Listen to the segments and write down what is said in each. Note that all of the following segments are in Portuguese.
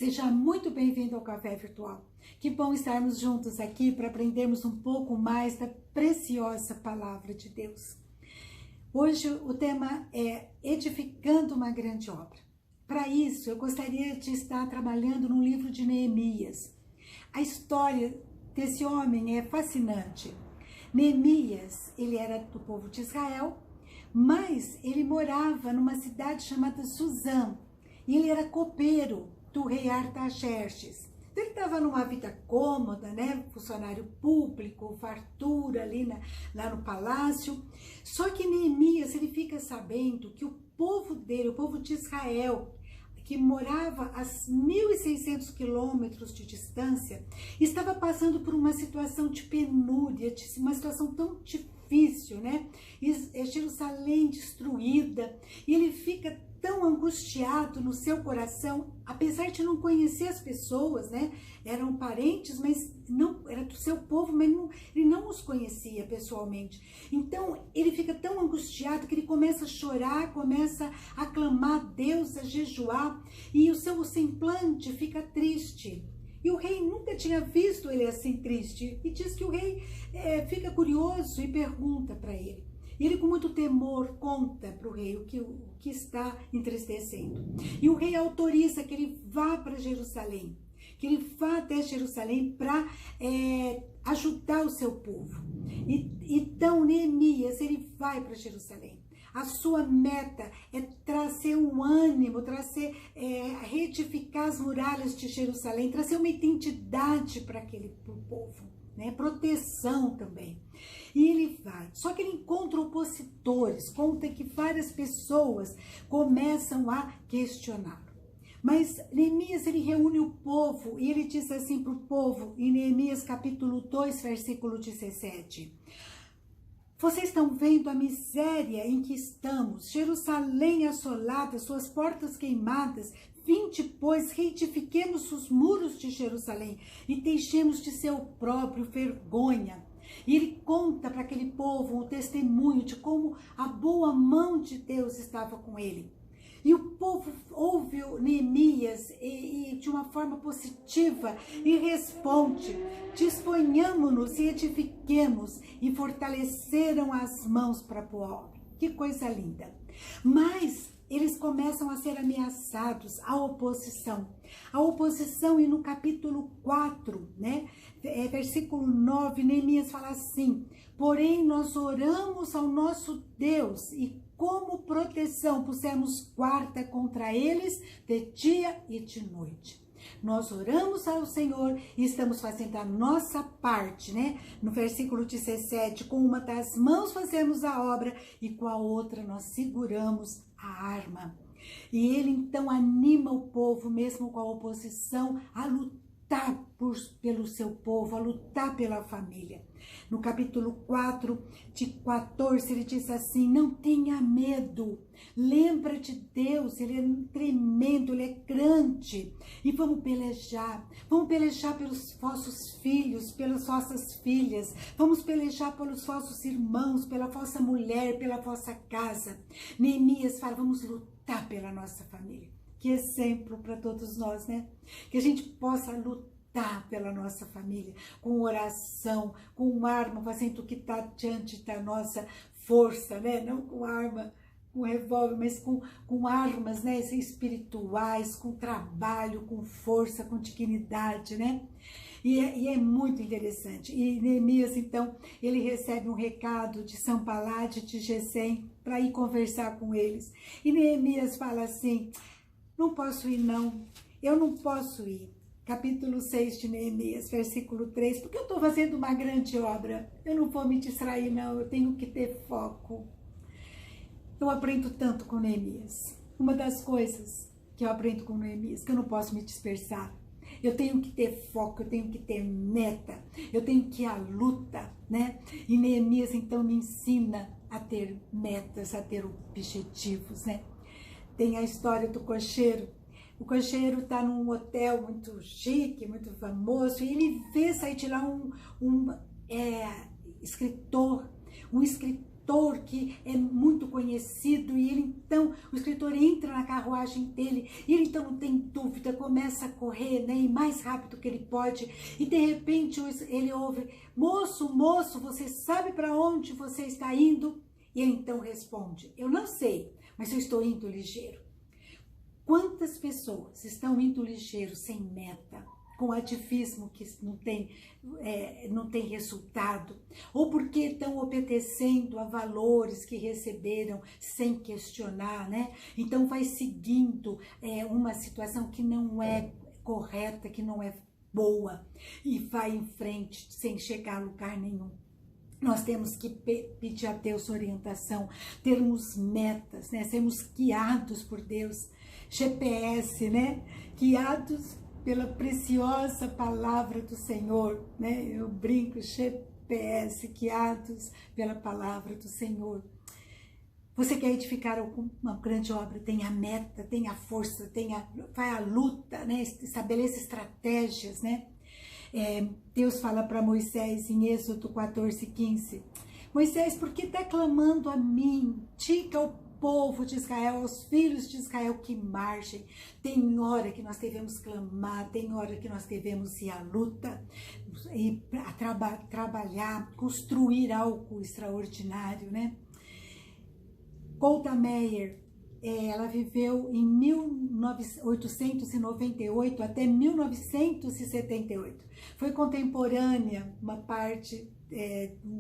Seja muito bem-vindo ao Café Virtual. Que bom estarmos juntos aqui para aprendermos um pouco mais da preciosa Palavra de Deus. Hoje o tema é Edificando uma Grande Obra. Para isso, eu gostaria de estar trabalhando no livro de Neemias. A história desse homem é fascinante. Neemias, ele era do povo de Israel, mas ele morava numa cidade chamada Suzã, e ele era copeiro do rei Artaxerxes. Então, ele estava numa vida cômoda, né? Funcionário público, fartura ali lá no palácio. Só que Neemias, ele fica sabendo que o povo dele, o povo de Israel, que morava a 1.600 quilômetros de distância, estava passando por uma situação de penúria, uma situação tão difícil, né? Jerusalém destruída, e ele fica tão angustiado no seu coração, apesar de não conhecer as pessoas, né? Eram parentes, mas não era do seu povo, mas ele não os conhecia pessoalmente. Então, ele fica tão angustiado que ele começa a chorar, começa a clamar a Deus, a jejuar, e o seu semblante fica triste. E o rei nunca tinha visto ele assim triste, e diz que o rei fica curioso e pergunta para ele. E ele, com muito temor, conta para o rei o que está entristecendo. E o rei autoriza que ele vá para Jerusalém, que ele vá até Jerusalém para ajudar o seu povo. Então, Neemias, ele vai para Jerusalém. A sua meta é trazer um ânimo, reedificar as muralhas de Jerusalém, trazer uma identidade para aquele povo, né? Proteção também. E ele vai, só que ele encontra opositores, conta que várias pessoas começam a questioná-lo. Mas Neemias, ele reúne o povo e ele diz assim para o povo, em Neemias capítulo 2, versículo 17. Vocês estão vendo a miséria em que estamos, Jerusalém assolada, suas portas queimadas. Vinde, pois, reedifiquemos os muros de Jerusalém e deixemos de ser o próprio vergonha. E ele conta para aquele povo um testemunho de como a boa mão de Deus estava com ele. E o povo ouve Neemias e de uma forma positiva e responde: disponhamos-nos e edifiquemos, e fortaleceram as mãos para a obra. Que coisa linda! Mas eles começam a ser ameaçados, a oposição. A oposição, e no capítulo 4, né, versículo 9, Neemias fala assim: porém nós oramos ao nosso Deus e como proteção pusemos guarda contra eles de dia e de noite. Nós oramos ao Senhor e estamos fazendo a nossa parte, né? No versículo 17, com uma das mãos fazemos a obra e com a outra nós seguramos a arma. E ele então anima o povo, mesmo com a oposição, a lutar pelo seu povo, a lutar pela família. No capítulo 4, de 14, ele diz assim: não tenha medo, lembra de Deus, ele é tremendo, ele é grande, e vamos pelejar pelos vossos filhos, pelas vossas filhas, vamos pelejar pelos vossos irmãos, pela vossa mulher, pela vossa casa. Neemias fala: vamos lutar pela nossa família. Que exemplo para todos nós, né? Que a gente possa lutar pela nossa família, com oração, com arma, fazendo o que está diante da nossa força, né? Não com arma, com revólver, mas com armas, né? Espirituais, com trabalho, com força, com dignidade, né? E é muito interessante. E Neemias, então, ele recebe um recado de Sanballat, de Gesem, para ir conversar com eles. E Neemias fala assim: não posso ir, não. Eu não posso ir. Capítulo 6 de Neemias, versículo 3. Porque eu estou fazendo uma grande obra. Eu não vou me distrair, não. Eu tenho que ter foco. Eu aprendo tanto com Neemias. Uma das coisas que eu aprendo com Neemias, que eu não posso me dispersar. Eu tenho que ter foco, eu tenho que ter meta. Eu tenho que ir à luta, né? E Neemias, então, me ensina a ter metas, a ter objetivos, né? Tem a história do cocheiro. O cocheiro está num hotel muito chique, muito famoso, e ele vê sair de lá um escritor escritor que é muito conhecido, e ele então, o escritor entra na carruagem dele, e ele então não tem dúvida, começa a correr, né, e mais rápido que ele pode, e de repente ele ouve: moço, moço, você sabe para onde você está indo? E ele então responde: eu não sei, mas eu estou indo ligeiro. Quantas pessoas estão indo ligeiro, sem meta, com ativismo que não tem resultado, ou porque estão obedecendo a valores que receberam sem questionar, né? Então vai seguindo uma situação que não é correta, que não é boa, e vai em frente sem chegar a lugar nenhum. Nós temos que pedir a Deus orientação, termos metas, né? Sermos guiados por Deus, GPS, né? Guiados pela preciosa palavra do Senhor, né? Eu brinco, GPS, guiados pela palavra do Senhor. Você quer edificar uma grande obra, tenha meta, tenha força, vai à luta, né? Estabeleça estratégias, né? Deus fala para Moisés em Êxodo 14:15, Moisés, por que está clamando a mim? Diga ao povo de Israel, aos filhos de Israel que marchem. Tem hora que nós devemos clamar, tem hora que nós devemos ir à luta, e trabalhar, construir algo extraordinário, né? Golda Meir, ela viveu em 1898 até 1978. Foi contemporânea, uma parte,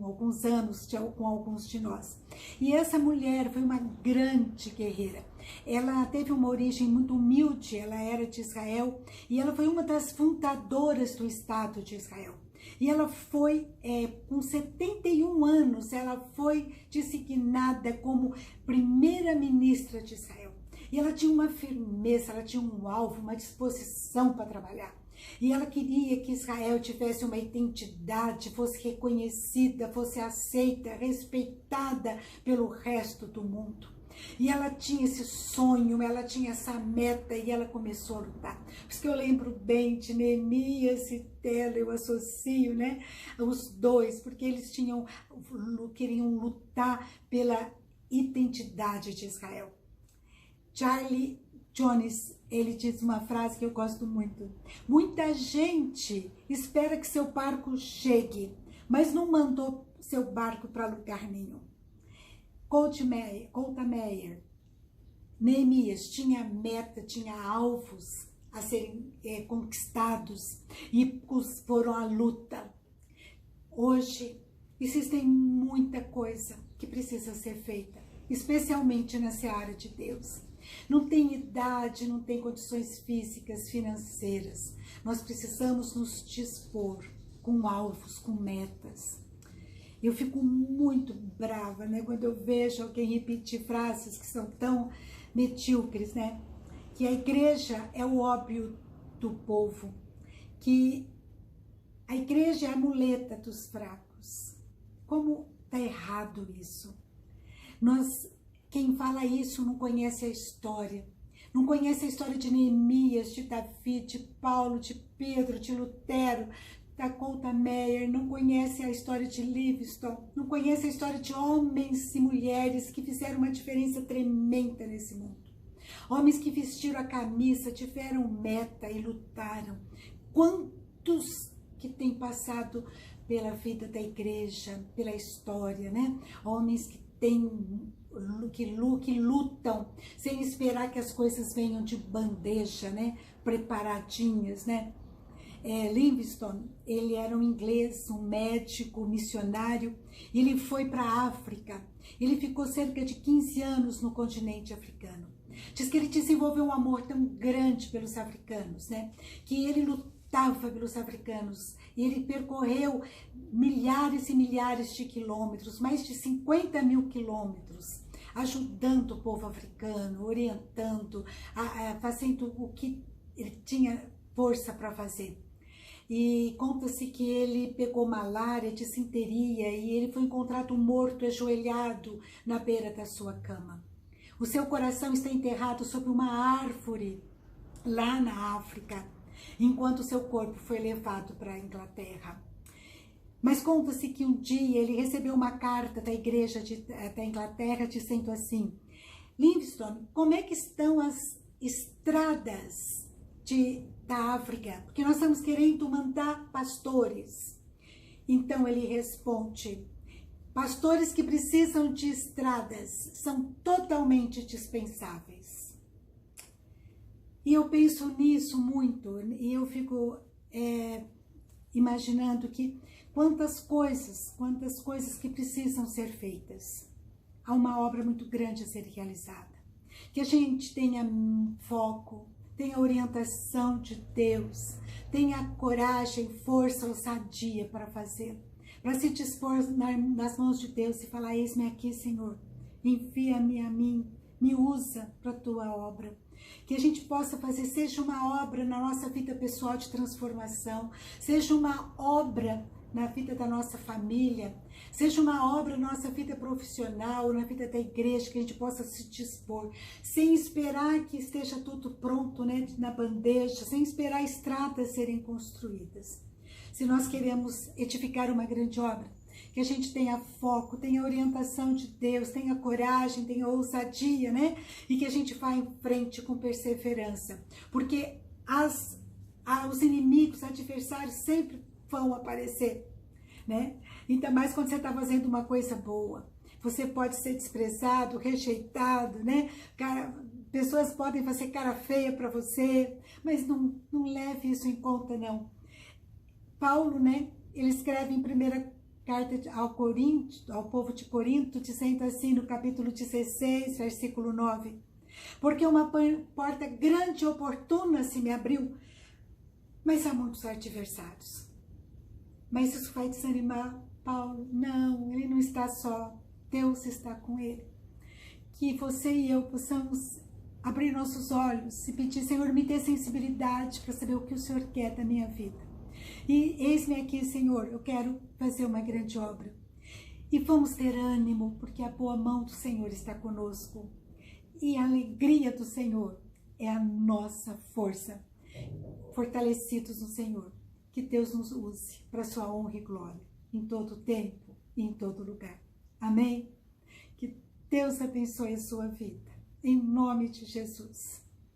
alguns anos, com alguns de nós. E essa mulher foi uma grande guerreira. Ela teve uma origem muito humilde, ela era de Israel, e ela foi uma das fundadoras do Estado de Israel. E ela foi, com 71 anos, ela foi designada como primeira-ministra de Israel. E ela tinha uma firmeza, ela tinha um alvo, uma disposição para trabalhar. E ela queria que Israel tivesse uma identidade, fosse reconhecida, fosse aceita, respeitada pelo resto do mundo. E ela tinha esse sonho, ela tinha essa meta, e ela começou a lutar. Por isso que eu lembro bem de Neemias e Tela, eu associo, né, os dois, porque eles queriam lutar pela identidade de Israel. Charlie Jones, ele diz uma frase que eu gosto muito: muita gente espera que seu barco chegue, mas não mandou seu barco para lugar nenhum. Golda Meir, Neemias tinha meta, tinha alvos a serem conquistados, e foram à luta. Hoje existem muita coisa que precisa ser feita, especialmente nessa área de Deus. Não tem idade, não tem condições físicas, financeiras. Nós precisamos nos dispor com alvos, com metas. Eu fico muito brava, né, quando eu vejo alguém repetir frases que são tão medíocres, né? Que a igreja é o ópio do povo, que a igreja é a muleta dos fracos. Como está errado isso? Quem fala isso não conhece a história. Não conhece a história de Neemias, de Davi, de Paulo, de Pedro, de Lutero, da Golda Meir, não conhece a história de Livingstone, não conhece a história de homens e mulheres que fizeram uma diferença tremenda nesse mundo. Homens que vestiram a camisa, tiveram meta e lutaram. Quantos que têm passado pela vida da igreja, pela história, né? Homens que lutam sem esperar que as coisas venham de bandeja, né? Preparadinhas, né? Livingstone, ele era um inglês, um médico, missionário. Ele foi para a África. Ele ficou cerca de 15 anos no continente africano. Diz que ele desenvolveu um amor tão grande pelos africanos, né? Que ele lutava pelos africanos. E ele percorreu milhares e milhares de quilômetros, mais de 50 mil quilômetros, ajudando o povo africano, orientando, fazendo o que ele tinha força para fazer. E conta-se que ele pegou malária, disenteria, e ele foi encontrado morto, ajoelhado na beira da sua cama. O seu coração está enterrado sob uma árvore lá na África, enquanto seu corpo foi levado para a Inglaterra. Mas conta-se que um dia ele recebeu uma carta da igreja da Inglaterra dizendo assim: Livingstone, como é que estão as estradas da África? Porque nós estamos querendo mandar pastores. Então ele responde: pastores que precisam de estradas são totalmente dispensáveis. E eu penso nisso muito, e eu fico imaginando que quantas coisas que precisam ser feitas. Há uma obra muito grande a ser realizada. Que a gente tenha foco, tenha orientação de Deus, tenha coragem, força, ousadia para fazer. Para se dispor nas mãos de Deus e falar: eis-me aqui, Senhor, envia-me a mim, me usa para a tua obra. Que a gente possa fazer, seja uma obra na nossa vida pessoal de transformação, seja uma obra na vida da nossa família, seja uma obra na nossa vida profissional, na vida da igreja, que a gente possa se dispor, sem esperar que esteja tudo pronto, né, na bandeja, sem esperar estradas serem construídas. Se nós queremos edificar uma grande obra, que a gente tenha foco, tenha orientação de Deus, tenha coragem, tenha ousadia, né? E que a gente vá em frente com perseverança. Porque os inimigos, adversários sempre vão aparecer, né? Ainda mais quando você está fazendo uma coisa boa. Você pode ser desprezado, rejeitado, né? Pessoas podem fazer cara feia para você, mas não leve isso em conta, não. Paulo, né? Ele escreve em 1ª carta ao povo de Corinto, dizendo assim no capítulo 16, versículo 9: porque uma porta grande e oportuna se me abriu, mas há muitos adversários. Mas isso vai desanimar Paulo? Não, ele não está só, Deus está com ele. Que você e eu possamos abrir nossos olhos e pedir: Senhor, me dê sensibilidade para saber o que o Senhor quer da minha vida. E eis-me aqui, Senhor, eu quero fazer uma grande obra. E vamos ter ânimo, porque a boa mão do Senhor está conosco. E a alegria do Senhor é a nossa força. Fortalecidos no Senhor, que Deus nos use para sua honra e glória, em todo tempo e em todo lugar. Amém? Que Deus abençoe a sua vida. Em nome de Jesus.